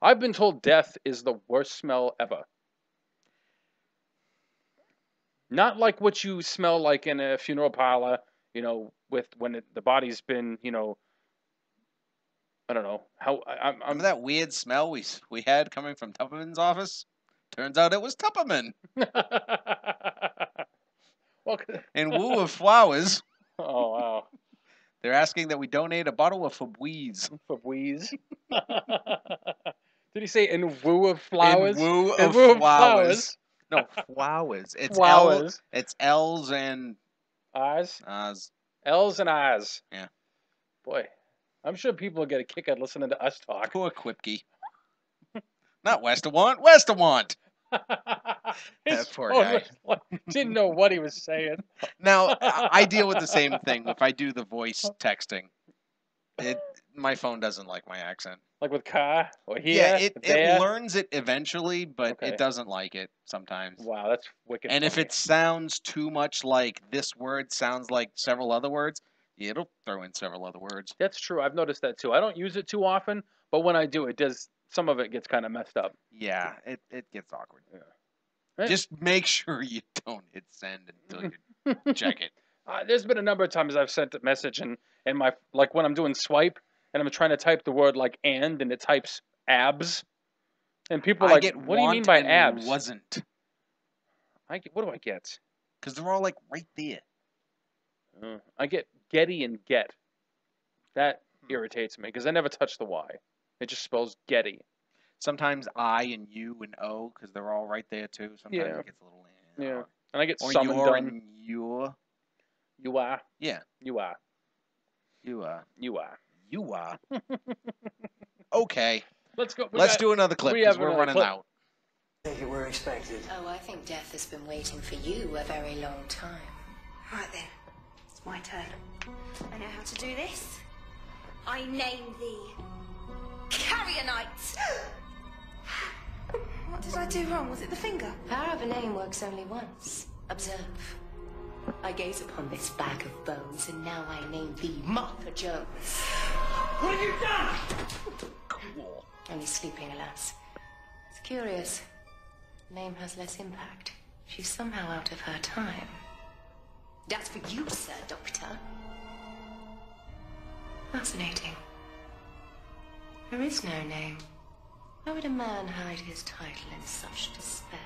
I've been told death is the worst smell ever. Not like what you smell like in a funeral parlor, you know, with when the body's been, you know, I don't know how I'm. Remember that weird smell we had coming from Tupperman's office? Turns out it was Tupperman. Well, In lieu of flowers, oh wow, they're asking that we donate a bottle of Febreze. Febreze. Did he say in woo of flowers? In lieu In of lieu of flowers. No, flowers. It's Flowers. It's L's and Eyes, O's. L's and I's. Yeah. Boy, I'm sure people will get a kick out of listening to us talk. Poor Quipke. Not Westerwant. Westerwant. His poor phone guy. was like- didn't know what he was saying. Now I deal with the same thing if I do the voice texting. My phone doesn't like my accent. Like with car or here, Yeah, it there. learns it eventually, but Okay. it doesn't like it sometimes. Wow, that's wicked. And if funny. it sounds too much like this word sounds like several other words, it'll throw in several other words. That's true. I've noticed that too. I don't use it too often, but when I do, it does. Some of it gets kind of messed up. Yeah, it gets awkward. Eh. Just make sure you don't hit send until you check it. There's been a number of times I've sent a message and my like when I'm doing swipe and I'm trying to type the word like and it types abs, and people are I like, get what do you mean want by and abs? wasn't. What do I get? Because they're all like right there. I get Getty and get. That irritates me because I never touch the Y. It just spells Getty. Sometimes I and you and O because they're all right there too. Sometimes Yeah. it gets a little. Yeah, and I get Or summoned your done. and your. You are. Yeah. You are. You are. You are. You are. Okay. Let's go. Let's do another clip we because have we're another running clip. out. Take it we're expected. Oh, I think death has been waiting for you a very long time. Right then, it's my turn. I know how to do this. I name thee Carrier Knight. What did I do wrong? Was it the finger? Power of a name works only once. Observe. I gaze upon this bag of bones, and now I name thee Martha Jones. What have you done? Cool. Only sleeping, alas. It's curious. Name has less impact. She's somehow out of her time. That's for you, Sir Doctor. Fascinating. There is no name. How would a man hide his title in such despair?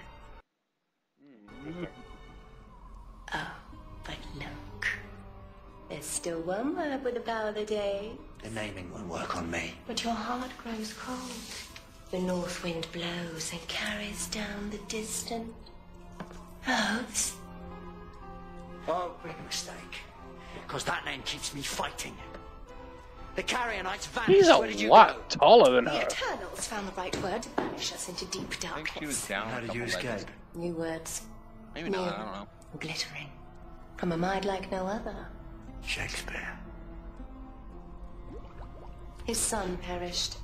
Oh, but look. There's still one word with the power of the day. The naming won't work on me. But your heart grows cold. The north wind blows and carries down the distant oaths. Oh, big mistake. Because that name keeps me fighting. The Carrionites vanished. He's a Where did you lot go? taller than The her. Eternals found the right word to banish us into deep I think she was darkness. down. How a did you couple escape? ledges. New words, Maybe not. I don't know. glittering, from a mind like no other. Shakespeare. His son perished.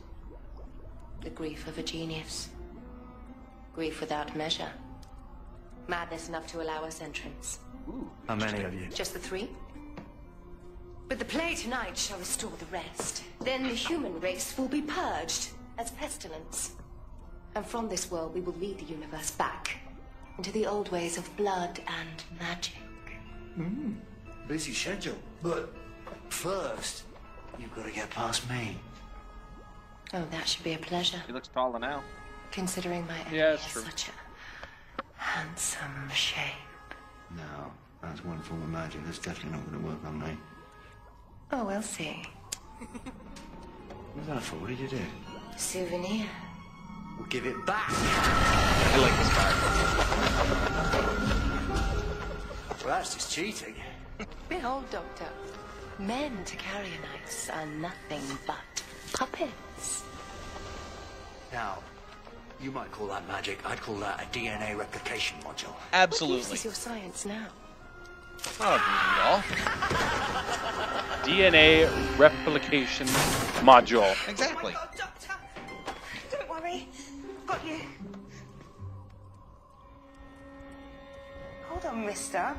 The grief of a genius. Grief without measure. Madness enough to allow us entrance. How many of you? Just the three? But the play tonight shall restore the rest. Then the human race will be purged as pestilence. And from this world we will lead the universe back into the old ways of blood and magic. Busy schedule. But first, you've got to get past me. Oh, that should be a pleasure, She looks taller now. considering my enemy Yeah, it's has true. such a handsome shape. No, that's one form of magic. That's definitely not going to work on me. Oh, we'll see. What's that for? What did you do? Souvenir. We'll give it back. I like this guy. Well, that's just cheating. Behold, Doctor. Men to Carrionites are nothing but puppets. Now, you might call that magic. I'd call that a DNA replication module. What Absolutely. use is your science now? Not a all. DNA replication module. Exactly. Oh, Doctor, don't worry. I've got you. Hold on, mister.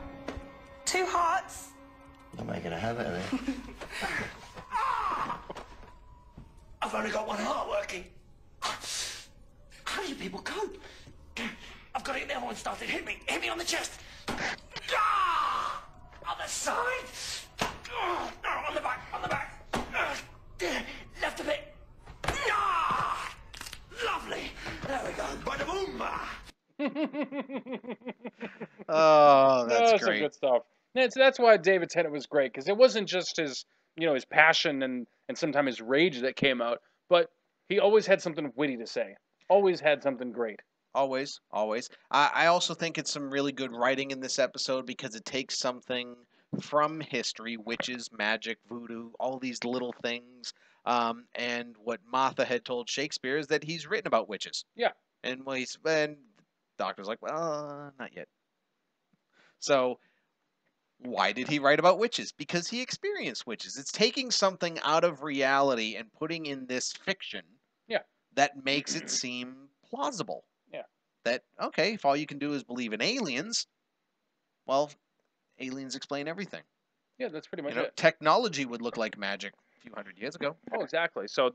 2 hearts. I'm making a habit of it. I've only got 1 heart working. How do you people cope? I've got it in the other one started. Hit me on the chest. Other side. On the back. Left a bit. Lovely. There we go. Bada boom. Oh, that's Some great. good stuff. That's why David Tennant was great, because it wasn't just his, his passion and sometimes his rage that came out, but he always had something witty to say. Always had something great. Always, always. I also think it's some really good writing in this episode because it takes something from history, witches, magic, voodoo, all these little things. And what Martha had told Shakespeare is that he's written about witches. Yeah. And and the doctor's like, well, not yet. So why did he write about witches? Because he experienced witches. It's taking something out of reality and putting in this fiction. Yeah. That makes it seem plausible. Yeah. That, okay, if all you can do is believe in aliens, well, aliens explain everything. Yeah, that's pretty much You know, it. technology would look like magic a few hundred years ago. Oh, exactly. So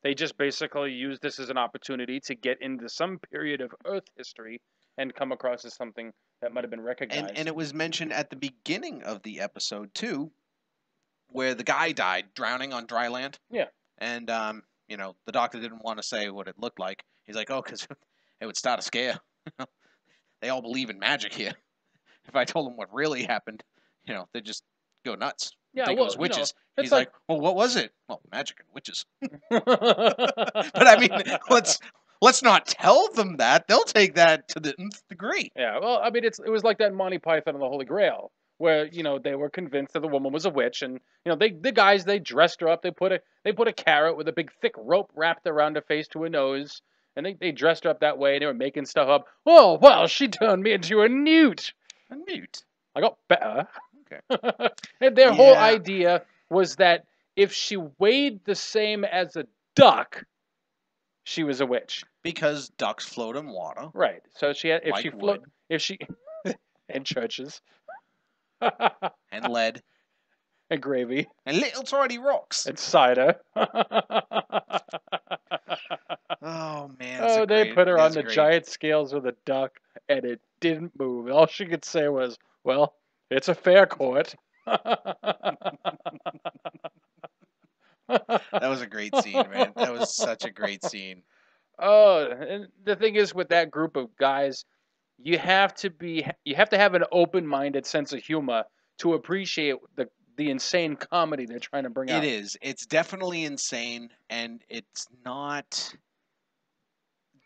they just basically use this as an opportunity to get into some period of Earth history and come across as something that might have been recognized. And it was mentioned at the beginning of the episode too, where the guy died drowning on dry land. Yeah. And the doctor didn't want to say what it looked like. He's like, oh, because it would start a scare. They all believe in magic here. If I told them what really happened, they'd just go nuts. Yeah, Think well, it was witches. it's He's like- like, well, what was it? Well, magic and witches. But I mean, let's not tell them that. They'll take that to the nth degree. Yeah, well, I mean, it was like that Monty Python and the Holy Grail, where they were convinced that the woman was a witch, and the guys, they dressed her up. They put a carrot with a big thick rope wrapped around her face to her nose, and they dressed her up that way. And they were making stuff up. Oh well, she turned me into a newt. A newt. I got better. Okay. And their whole Yeah. idea was that if she weighed the same as a duck, she was a witch. Because ducks float in water. Right. So she had Like wood. in churches And lead. and gravy And little tiny rocks. and cider. Oh, man. Oh, they great, put her on that's the great. giant scales with a duck, and it didn't move. All she could say was, "Well, it's a fair court." That was a great scene, man. That was such a great scene. Oh, and the thing is, with that group of guys, you have to have an open-minded sense of humor to appreciate the insane comedy they're trying to bring out. It is. It's definitely insane, and it's not.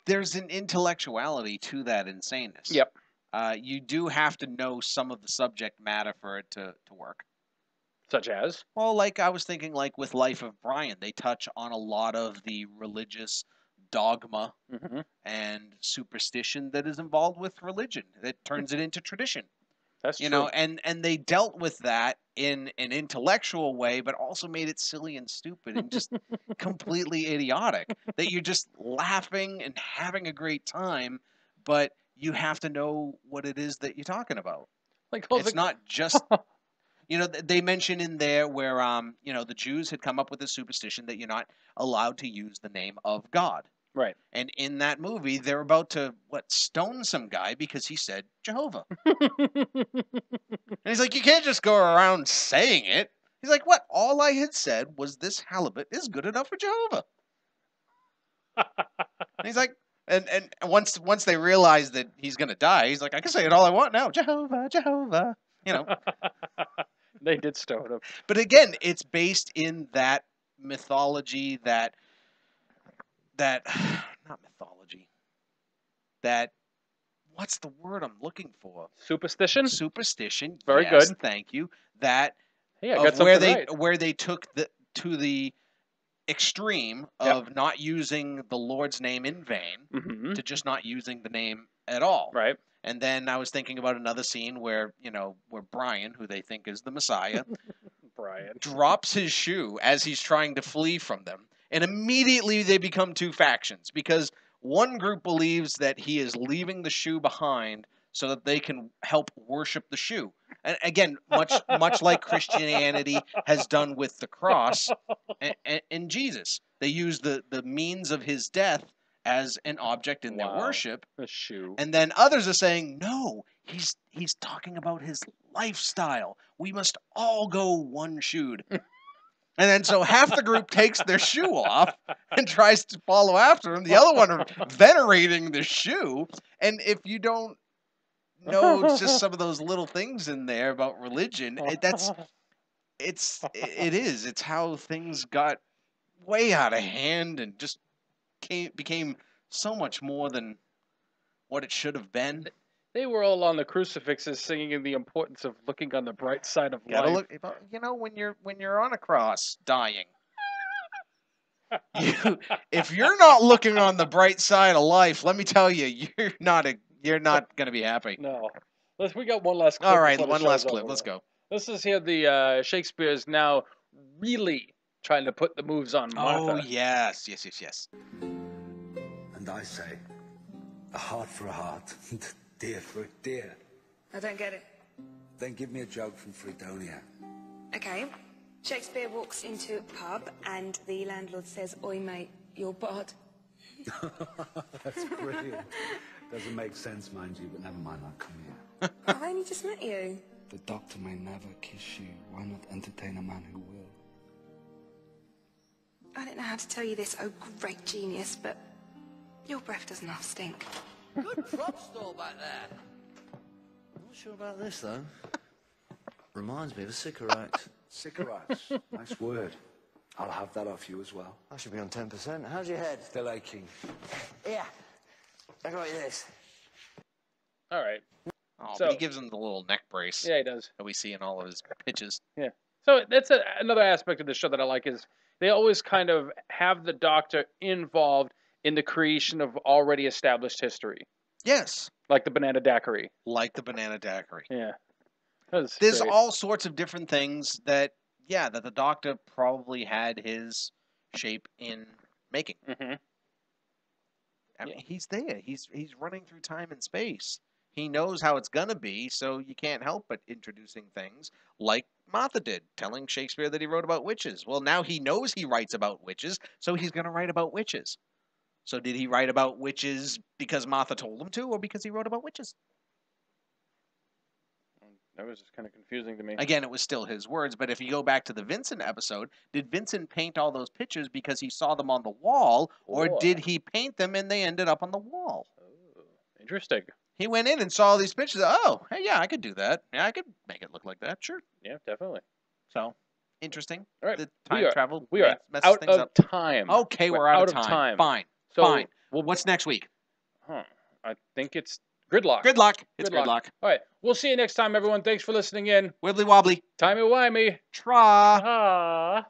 There's an intellectuality to that insaneness. Yep. You do have to know some of the subject matter for it to work. Such as? Well, like I was thinking, like with Life of Brian, they touch on a lot of the religious dogma Hmm. and superstition that is involved with religion. That turns it into tradition. That's You true. know, and they dealt with that in an intellectual way, but also made it silly and stupid and just completely idiotic. That you're just laughing and having a great time, but you have to know what it is that you're talking about. Like all It's the- not just you know, they mention in there where you know, the Jews had come up with a superstition that you're not allowed to use the name of God. Right. And in that movie, they're about to stone some guy because he said Jehovah. And he's like, you can't just go around saying it. He's like, what? All I had said was this halibut is good enough for Jehovah. And he's like, and once they realize that he's gonna die, he's like, I can say it all I want now, Jehovah, Jehovah. You know. They did stone him. But again, it's based in that mythology, that not mythology. That what's the word I'm looking for? Superstition? Superstition. Very yes, good. Thank you. That Hey, I got of something right. where they took to the extreme Yep. of not using the Lord's name in vain Hmm. to just not using the name at all. Right. And then I was thinking about another scene where, you know, where Brian, who they think is the Messiah, Brian. drops his shoe as he's trying to flee from them. And immediately they become two factions because one group believes that he is leaving the shoe behind so that they can help worship the shoe. And again, much like Christianity has done with the cross and Jesus. They use the means of his death as an object in their Wow. worship. A shoe. And then others are saying, no, he's talking about his lifestyle. We must all go one-shoed. And then so half the group takes their shoe off and tries to follow after him. The other one are venerating the shoe. And if you don't know just some of those little things in there about religion, it's how things got way out of hand and just became so much more than what it should have been. They were all on the crucifixes singing in the importance of looking on the bright side of Gotta life. look, you know, when you're on a cross dying, if you're not looking on the bright side of life, let me tell you, you're not gonna be happy. No. We got one last clip. All right, before the one last show's clip. over. Let's go. This is here the Shakespeare is now really trying to put the moves on Martha. Oh yes. And I say, a heart for a heart, dear for a dear. I don't get it. Then give me a joke from Fredonia. Okay. Shakespeare walks into a pub and the landlord says, "Oi, mate, you're bod." That's brilliant. Doesn't make sense, mind you, but never mind, I'll come here. I've only just met you. The doctor may never kiss you. Why not entertain a man who will? I don't know how to tell you this, oh great genius, but your breath doesn't half stink. Good prop store back there. Not sure about this, though. Reminds me of a Sycorax. Sycorax, nice word. I'll have that off you as well. I should be on 10%. How's your head? Still aching. Yeah. I got you this. All right. Oh, So- but he gives him the little neck brace Yeah, he does. that we see in all of his pitches. Yeah. So that's another aspect of the show that I like is they always kind of have the Doctor involved in the creation of already established history, Yes, like the Banana Daiquiri. like the banana daiquiri. Yeah. That's There's great. all sorts of different things that the Doctor probably had his shape in making. Mhm. I mean, he's there. He's running through time and space. He knows how it's gonna be, so you can't help but introducing things like Martha did, telling Shakespeare that he wrote about witches. Well, now he knows he writes about witches, so he's gonna write about witches. So did he write about witches because Martha told him to, or because he wrote about witches? That was just kind of confusing to me. Again, it was still his words, but if you go back to the Vincent episode, did Vincent paint all those pictures because he saw them on the wall, or Or- did he paint them and they ended up on the wall? Oh, interesting. He went in and saw all these pictures. Oh, hey, yeah, I could do that. Yeah, I could make it look like that. Sure. Yeah, definitely. So, interesting. All right. The time travel We are messes out things of up. time. Okay, we're out of time. Fine. So, Fine. Well, what's next week? I think it's Gridlock. Gridlock. It's Gridlock. Gridlock. All right. We'll see you next time, everyone. Thanks for listening in. Wibbly wobbly. Timey-wimey. Tra. Ah.